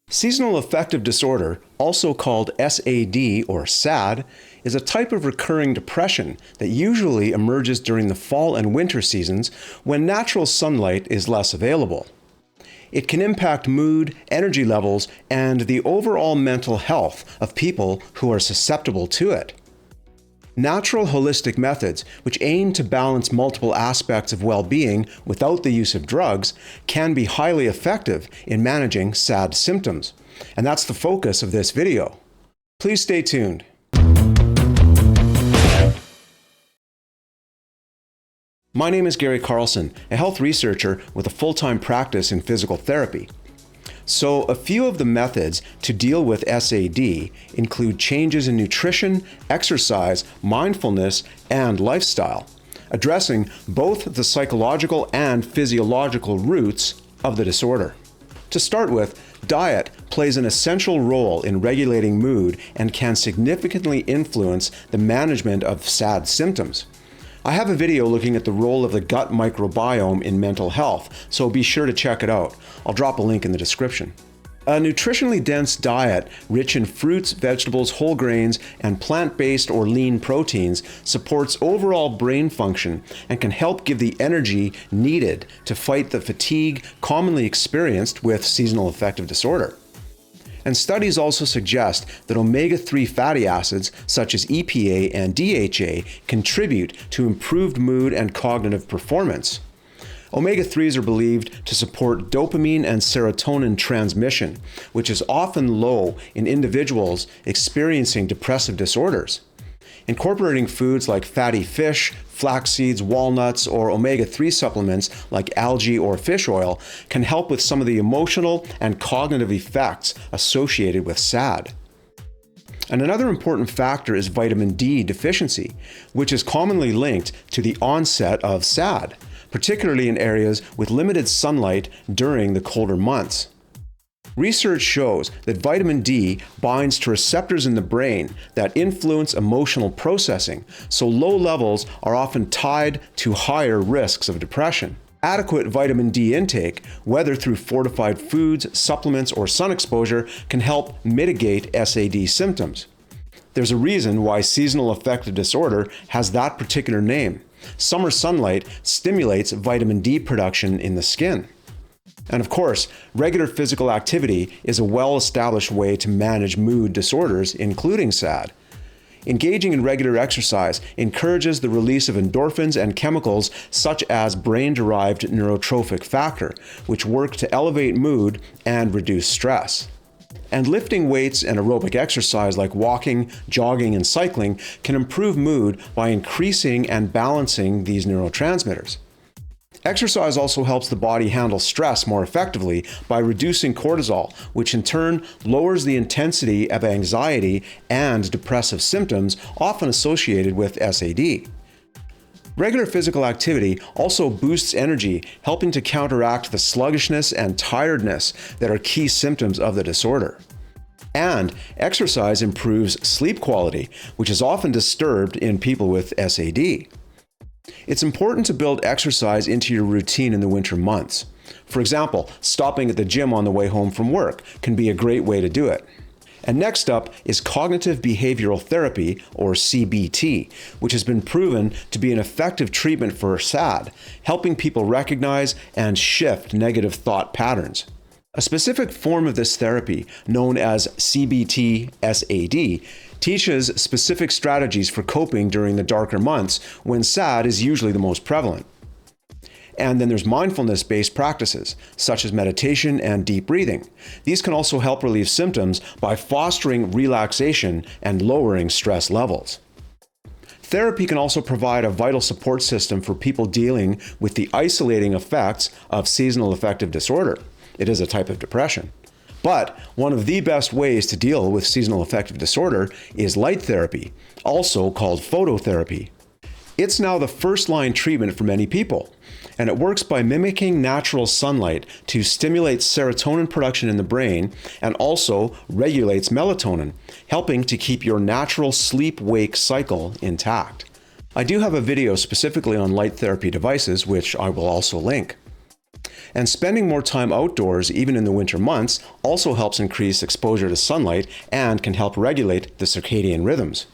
Seasonal affective disorder, also called S.A.D. or S.A.D., is a type of recurring depression that usually emerges during the fall and winter seasons when natural sunlight is less available. It can impact mood, energy levels, and the overall mental health of people who are susceptible to it. Natural holistic methods, which aim to balance multiple aspects of well-being without the use of drugs, can be highly effective in managing S.A.D. symptoms. And that's the focus of this video. Please stay tuned. My name is Gary Carlson, a health researcher with a full-time practice in physical therapy. So a few of the methods to deal with S.A.D. include changes in nutrition, exercise, mindfulness, and lifestyle, addressing both the psychological and physiological roots of the disorder. To start with, diet plays an essential role in regulating mood and can significantly influence the management of S.A.D. symptoms. I have a video looking at the role of the gut microbiome in mental health, so be sure to check it out. I'll drop a link in the description. A nutritionally dense diet, rich in fruits, vegetables, whole grains, and plant-based or lean proteins, supports overall brain function and can help give the energy needed to fight the fatigue commonly experienced with seasonal affective disorder. And studies also suggest that omega-3 fatty acids, such as EPA and DHA, contribute to improved mood and cognitive performance. Omega-3s are believed to support dopamine and serotonin transmission, which is often low in individuals experiencing depressive disorders. Incorporating foods like fatty fish, flax seeds, walnuts, or omega-3 supplements like algae or fish oil can help with some of the emotional and cognitive effects associated with S.A.D. And another important factor is vitamin D deficiency, which is commonly linked to the onset of S.A.D., particularly in areas with limited sunlight during the colder months. Research shows that vitamin D binds to receptors in the brain that influence emotional processing, so low levels are often tied to higher risks of depression. Adequate vitamin D intake, whether through fortified foods, supplements, or sun exposure, can help mitigate S.A.D. symptoms. There's a reason why seasonal affective disorder has that particular name. Summer sunlight stimulates vitamin D production in the skin. And of course, regular physical activity is a well-established way to manage mood disorders, including S.A.D. Engaging in regular exercise encourages the release of endorphins and chemicals such as brain-derived neurotrophic factor, which work to elevate mood and reduce stress. And lifting weights and aerobic exercise like walking, jogging, and cycling can improve mood by increasing and balancing these neurotransmitters. Exercise also helps the body handle stress more effectively by reducing cortisol, which in turn lowers the intensity of anxiety and depressive symptoms often associated with S.A.D. Regular physical activity also boosts energy, helping to counteract the sluggishness and tiredness that are key symptoms of the disorder. And exercise improves sleep quality, which is often disturbed in people with S.A.D. It's important to build exercise into your routine in the winter months. For example, stopping at the gym on the way home from work can be a great way to do it. And next up is cognitive behavioral therapy, or CBT, which has been proven to be an effective treatment for S.A.D., helping people recognize and shift negative thought patterns. A specific form of this therapy, known as CBT S.A.D., teaches specific strategies for coping during the darker months when S.A.D. is usually the most prevalent. And then there's mindfulness-based practices, such as meditation and deep breathing. These can also help relieve symptoms by fostering relaxation and lowering stress levels. Therapy can also provide a vital support system for people dealing with the isolating effects of seasonal affective disorder. It is a type of depression. But one of the best ways to deal with seasonal affective disorder is light therapy, also called phototherapy. It's now the first-line treatment for many people, and it works by mimicking natural sunlight to stimulate serotonin production in the brain and also regulates melatonin, helping to keep your natural sleep-wake cycle intact. I do have a video specifically on light therapy devices, which I will also link. And spending more time outdoors, even in the winter months, also helps increase exposure to sunlight and can help regulate the circadian rhythms.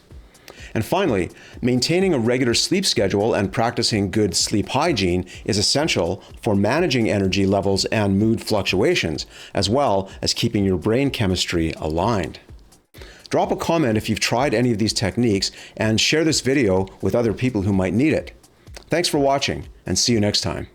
And finally, maintaining a regular sleep schedule and practicing good sleep hygiene is essential for managing energy levels and mood fluctuations, as well as keeping your brain chemistry aligned. Drop a comment if you've tried any of these techniques and share this video with other people who might need it. Thanks for watching, and see you next time.